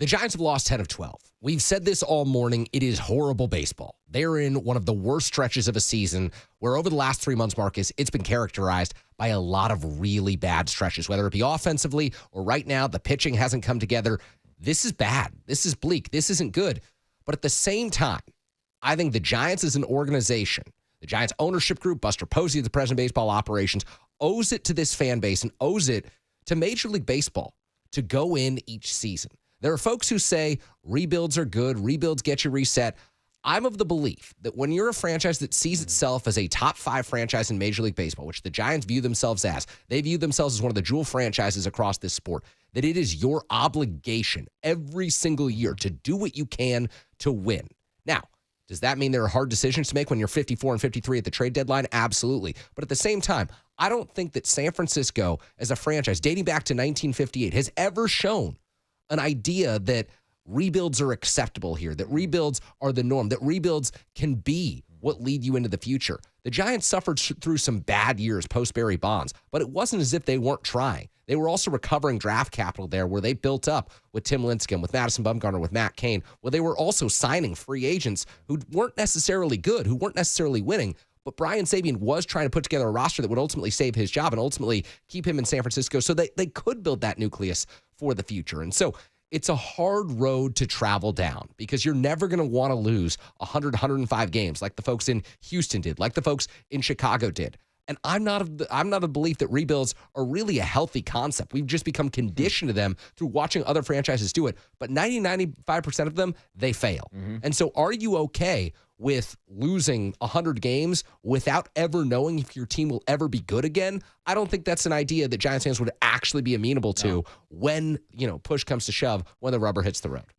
The Giants have lost 10 of 12. We've said this all morning. It is horrible baseball. They're in one of the worst stretches of a season where over the last 3 months, Marcus, it's been characterized by a lot of really bad stretches, whether it be offensively or right now, the pitching hasn't come together. This is bad. This is bleak. This isn't good. But at the same time, I think the Giants as an organization, the Giants ownership group, Buster Posey, the president of baseball operations, owes it to this fan base and owes it to Major League Baseball to go in each season. There are folks who say rebuilds are good, rebuilds get you reset. I'm of the belief that when you're a franchise that sees itself as a top 5 franchise in Major League Baseball, which the Giants view themselves as, they view themselves as one of the jewel franchises across this sport, that it is your obligation every single year to do what you can to win. Now, does that mean there are hard decisions to make when you're 54 and 53 at the trade deadline? Absolutely. But at the same time, I don't think that San Francisco as a franchise dating back to 1958 has ever shown an idea that rebuilds are acceptable here, that rebuilds are the norm, that rebuilds can be what lead you into the future. The Giants suffered through some bad years post-Barry Bonds, but it wasn't as if they weren't trying. They were also recovering draft capital there where they built up with Tim Lincecum, with Madison Bumgarner, with Matt Cain, where they were also signing free agents who weren't necessarily good, who weren't necessarily winning, but Brian Sabean was trying to put together a roster that would ultimately save his job and ultimately keep him in San Francisco so they could build that nucleus for the future. And so it's a hard road to travel down because you're never going to want to lose 100, 105 games like the folks in Houston did, like the folks in Chicago did. And I'm not of the belief that rebuilds are really a healthy concept. We've just become conditioned to them through watching other franchises do it. But 95% of them, they fail. And so are you okay with losing 100 games without ever knowing if your team will ever be good again? I don't think that's an idea that Giants fans would actually be amenable to when, push comes to shove, when the rubber hits the road.